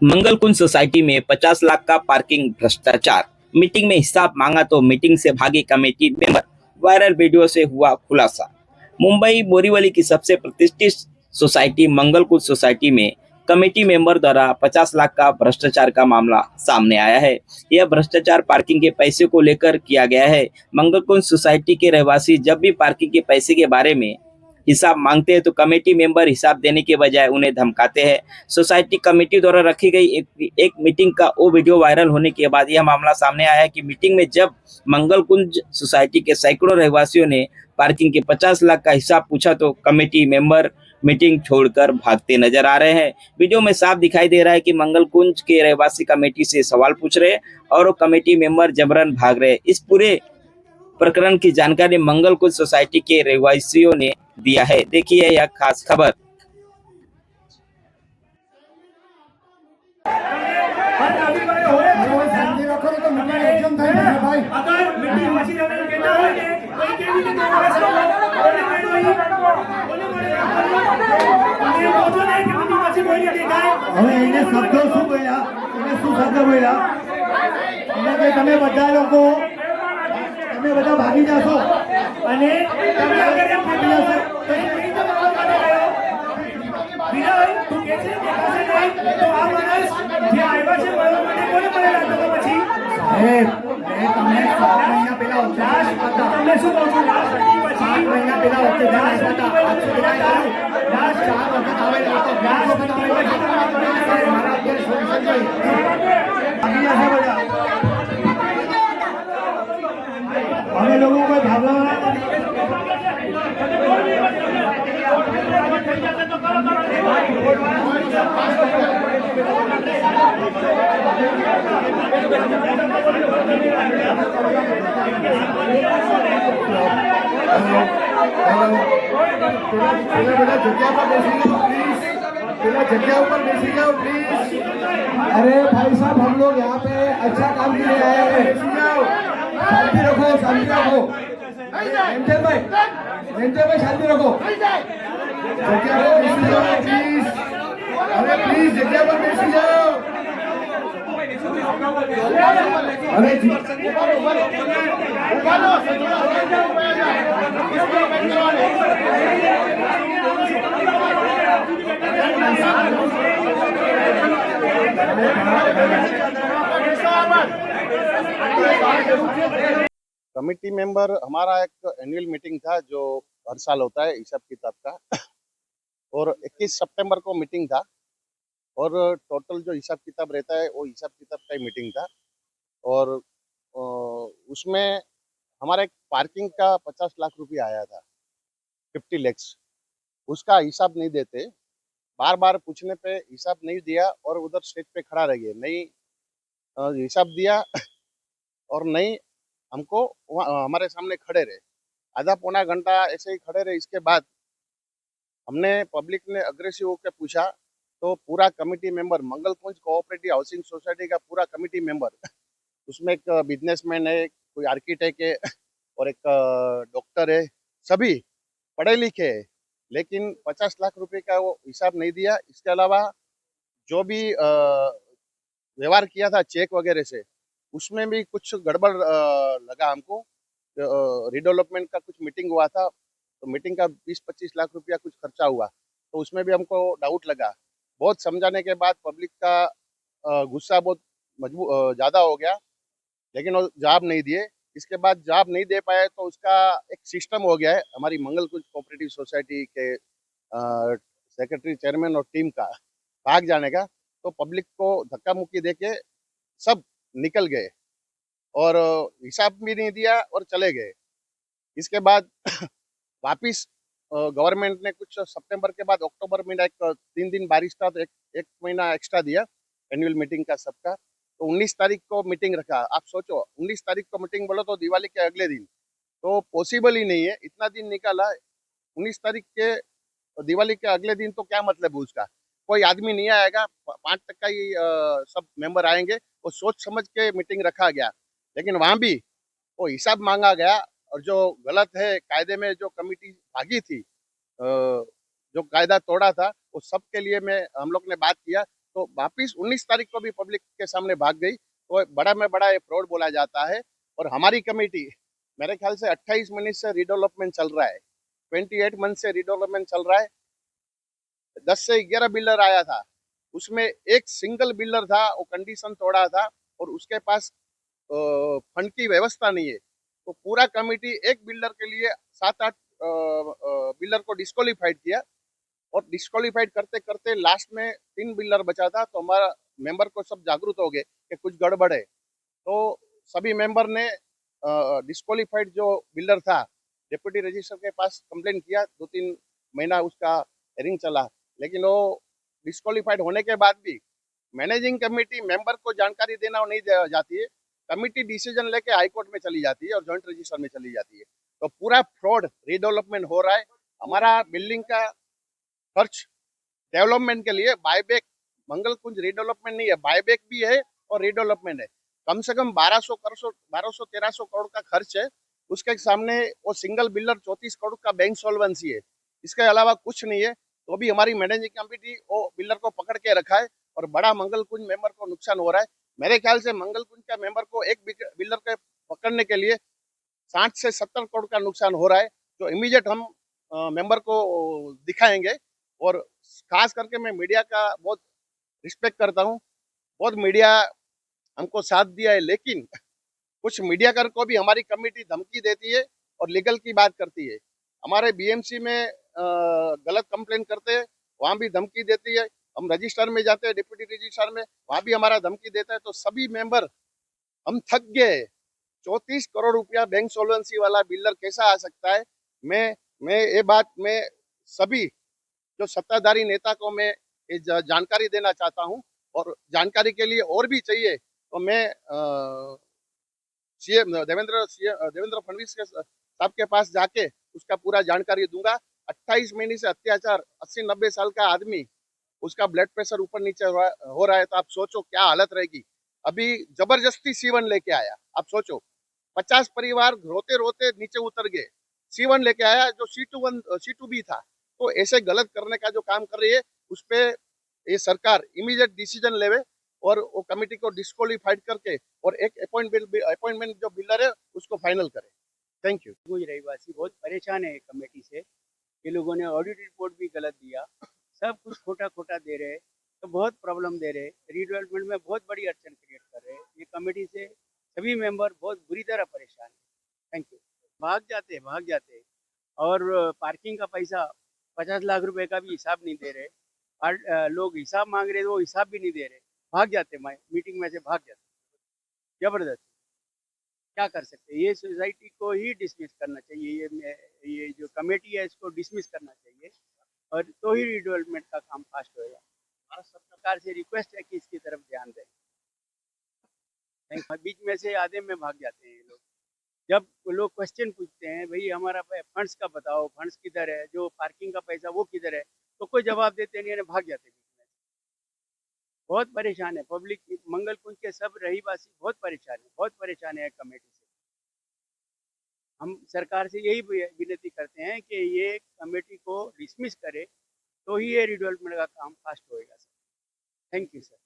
मंगल कुंज society में 50 लाख का parking भ्रष्टाचार। मीटिंग में हिसाब मांगा तो मीटिंग से भागे कमेटी मेंबर। वायरल वीडियो से हुआ खुलासा। मुंबई बोरीवली की सबसे प्रतिष्ठित सोसाइटी मंगल कुंज सोसाइटी में कमेटी मेंबर द्वारा 50 लाख का भ्रष्टाचार का मामला सामने आया है। यह भ्रष्टाचार पार्किंग के पैसे को लेकर किया गया है। मंगल कुंज सोसाइटी के रहवासी जब भी पार्किंग के पैसे के बारे में हिसाब मांगते हैं तो कमेटी मेंबर हिसाब देने के बजाय उन्हें धमकाते हैं। सोसाइटी कमेटी द्वारा रखी गई एक मीटिंग का वो वीडियो वायरल होने के बाद यह मामला सामने आया है कि मीटिंग में जब मंगल कुंज सोसाइटी के सैकड़ों रहवासियों ने पार्किंग के 50 लाख का हिसाब पूछा तो कमेटी मेंबर मीटिंग छोड़कर भागते नजर आ रहे हैं। वीडियो में साफ दिखाई दे रहा है कि मंगल कुंज के रहवासी कमेटी से सवाल पूछ रहे हैं और वो कमेटी मेंबर जबरन भाग रहे हैं। इस पूरे प्रकरण की जानकारी मंगल कुंज सोसाइटी के रहवासियों ने दिया है। देखिए यह खास खबर। હવે એને શબ્દો શું બોલ્યા, એને શું શબ્દ બોલ્યા, એને કે તમે બધા લોકો તમે બધા ભાગી જાશો અને તમે અગર એમ ભાગી જાશો તો એ રીતે બાબત માટે ગયો વિનય તું કે છે દેખાશે નહીં તો આ માણસ જે આવ્યા છે મળવા માટે કોને મળેલા તો પછી સાહેબ મેં તમને 7 મહિના પહેલા ઉચ્ચાર હતા તમને શું કહું છું 7 મહિના પહેલા ઉચ્ચાર હતા આજ સુધી ના ચાલુ લાસ્ટ 4 વખત આવેલા તો લાસ્ટ વખત આવેલા મારા અત્યારે સોલ્યુશન જોઈએ ભાગી જાશે બધા અમે લોકો કોઈ ભાગવા बेटा जगह पर बैसी जाओ प्लीज, बेटा जगह ऊपर बैसी जाओ प्लीज। अरे भाई साहब हम लोग यहाँ पे अच्छा काम के लिए आए हैं, बैसी जाओ, शांति रखो शांति रखो। मेंटेन भाई शांति रखो, जगह पर बैसी जाओ प्लीज। अरे प्लीज जगह पर बैसी जाओ। अरे कमिटी मेंबर हमारा एक एनुअल मीटिंग था जो हर साल होता है हिसाब किताब का, और 21 सितंबर को मीटिंग था और टोटल जो हिसाब किताब रहता है वो हिसाब किताब का ही मीटिंग था। और उसमें हमारा एक पार्किंग का 50 लाख रुपया आया था, 50 लैक्स। उसका हिसाब नहीं देते, बार बार पूछने पे हिसाब नहीं दिया और उधर स्टेज पे खड़ा रह गए, नहीं हिसाब दिया और नहीं हमको हमारे सामने खड़े रहे, आधा पौना घंटा ऐसे ही खड़े रहे। इसके बाद हमने पब्लिक ने अग्रेसिव होकर पूछा तो पूरा कमिटी मेंबर मंगल कुंज कोऑपरेटिव हाउसिंग सोसाइटी का पूरा कमिटी मेंबर, उसमें एक बिजनेसमैन है, कोई आर्किटेक्ट है और एक डॉक्टर है, सभी पढ़े लिखे हैं, लेकिन 50 लाख रुपए का वो हिसाब नहीं दिया। इसके अलावा जो भी व्यवहार किया था चेक वगैरह से, उसमें भी कुछ गड़बड़ लगा हमको। रिडेवलपमेंट का कुछ मीटिंग हुआ था तो मीटिंग का 20-25 लाख रुपया कुछ खर्चा हुआ, तो उसमें भी हमको डाउट लगा। बहुत समझाने के बाद पब्लिक का गुस्सा बहुत ज़्यादा हो गया, लेकिन वो जवाब नहीं दिए। इसके बाद जवाब नहीं दे पाए तो उसका एक सिस्टम हो गया है हमारी मंगल कुंज कोऑपरेटिव सोसाइटी के सेक्रेटरी चेयरमैन और टीम का भाग जाने का। तो पब्लिक को धक्का मुक्की देके सब निकल गए और हिसाब भी नहीं दिया और चले गए। इसके बाद वापिस गवर्नमेंट ने कुछ सितंबर के बाद अक्टूबर महीना एक 3 दिन बारिश था तो एक महीना एक्स्ट्रा दिया एनुअल मीटिंग का सबका। तो 19 तारीख को मीटिंग रखा। आप सोचो 19 तारीख को मीटिंग बोलो तो दिवाली के अगले दिन, तो पॉसिबल ही नहीं है, इतना दिन निकाला 19 तारीख के दिवाली के अगले दिन, तो क्या मतलब है उसका। कोई आदमी नहीं आएगा, 5% ही सब मेंबर आएंगे, वो सोच समझ के मीटिंग रखा गया। लेकिन वहाँ भी वो हिसाब मांगा गया और जो गलत है कायदे में जो कमिटी भागी थी, जो कायदा तोड़ा था, वो सब के लिए मैं हम लोग ने बात किया। तो वापिस 19 तारीख को भी पब्लिक के सामने भाग गई। तो बड़ा में बड़ा ये फ्रॉड बोला जाता है। और हमारी कमेटी मेरे ख्याल से 28 महीने से रिडेवलपमेंट चल रहा है, 28 मंथ से रिडेवलपमेंट चल रहा है। 10 से 11 बिल्डर आया था, उसमें एक सिंगल बिल्डर था, वो कंडीशन तोड़ा था और उसके पास फंड की व्यवस्था नहीं है। तो पूरा कमेटी एक बिल्डर के लिए 7-8 बिल्डर को डिस्क्वालीफाइड किया और डिस्क्वालीफाइड करते करते लास्ट में 3 बिल्डर बचा था। तो हमारा मेंबर को सब जागरूक हो गए कि कुछ गड़बड़ है। तो सभी मेंबर ने डिस्क्वालीफाइड जो बिल्डर था डिप्टी रजिस्ट्रार के पास कंप्लेन किया। 2-3 महीना उसका हेयरिंग चला, लेकिन वो डिस्क्वालीफाइड होने के बाद भी मैनेजिंग कमेटी मेंबर को जानकारी देना नहीं जाती है। कमेटी डिसीजन लेके हाई कोर्ट में चली जाती है और जॉइंट रजिस्टर में चली जाती है। तो पूरा फ्रॉड रिडेवलपमेंट हो रहा है। हमारा बिल्डिंग का खर्च डेवलपमेंट के लिए बायबैक, मंगल कुंज रिडेवलपमेंट नहीं है, बायबैक भी है और रिडेवलपमेंट है। कम से कम 1200-1300 करोड़ का खर्च है। उसके सामने वो सिंगल बिल्डर 34 करोड़ का बैंक सॉल्वेंसी है। इसके अलावा कुछ नहीं है। तो भी हमारी मैनेजिंग कमेटी वो बिल्डर को पकड़ के रखा है और बड़ा मंगल कुंज मेंबर को नुकसान हो रहा है। मेरे ख्याल से मंगल कुंज का मेंबर को एक बिल्डर के पकड़ने के लिए 60 से 70 करोड़ का नुकसान हो रहा है, जो इमीडिएट हम मेंबर को दिखाएंगे। और खास करके मैं मीडिया का बहुत रिस्पेक्ट करता हूँ, बहुत मीडिया हमको साथ दिया है, लेकिन कुछ मीडियाकर को भी हमारी कमेटी धमकी देती है और लीगल की बात करती है। हमारे बीएमसी में गलत कंप्लेन करते हैं, वहाँ भी धमकी देती है। हम रजिस्टर में जाते हैं, डिप्टी रजिस्ट्रार में, वहाँ भी हमारा धमकी देता है। तो सभी मेंबर हम थक गए। 34 करोड़ रुपया बैंक सोल्वेंसी वाला बिल्डर कैसा आ सकता है? मैं ये बात में सभी जो सत्ताधारी नेता को मैं ये जानकारी देना चाहता हूँ। और जानकारी के लिए और भी चाहिए तो मैं सीएम देवेंद्र फडणवीस के साहब के पास जाके उसका पूरा जानकारी दूंगा। 28 महीने से अत्याचार, 80-90 साल का आदमी, उसका ब्लड प्रेशर ऊपर नीचे हो रहा है। तो आप सोचो क्या हालत रहेगी। अभी जबरदस्ती C1 लेके आया, आप सोचो 50 परिवार रोते रोते नीचे उतर गए। C1 लेके आया जो C2B था। तो ऐसे गलत करने का जो काम कर रही है उस पे ये सरकार इमीडिएट डिसीजन लेवे और वो कमेटी को डिस्क्वालीफाइड करके और एक अपॉइंटमेंट जो बिल्डर है उसको फाइनल करे। Thank you. कुछ रहवासी बहुत परेशान है कमेटी से। ये लोगों ने ऑडिट रिपोर्ट भी गलत दिया, सब कुछ खोटा खोटा दे रहे, तो बहुत प्रॉब्लम दे रहे, रीडेवलपमेंट में बहुत बड़ी अड़चन क्रिएट कर रहे। ये कमेटी से सभी मेंबर बहुत बुरी तरह परेशान है। Thank you. भाग जाते और पार्किंग का पैसा 50 लाख रुपए का भी हिसाब नहीं दे रहे। और लोग हिसाब मांग रहे, वो हिसाब भी नहीं दे रहे, भाग जाते, मीटिंग में से भाग जाते। जबरदस्त। क्या कर सकते हैं? ये सोसाइटी को ही डिसमिस करना चाहिए। ये जो कमेटी है इसको डिसमिस करना चाहिए और तो ही रिडेवलपमेंट का काम फास्ट होएगा। भारत सरकार से रिक्वेस्ट है कि इसकी तरफ ध्यान दें। बीच में से आधे में भाग जाते हैं ये लोग। जब लोग क्वेश्चन पूछते हैं भाई हमारा फंड्स का बताओ, फंड्स किधर है, जो पार्किंग का पैसा वो किधर है, तो कोई जवाब देते नहीं है, भाग जाते हैं। बहुत परेशान है पब्लिक, मंगल कुंज के सब रहीवासी बहुत परेशान है कमेटी से। हम सरकार से यही विनती करते हैं कि ये कमेटी को डिसमिस करे तो ही ये रिडेवलपमेंट का काम फास्ट होएगा सर। Thank you sir.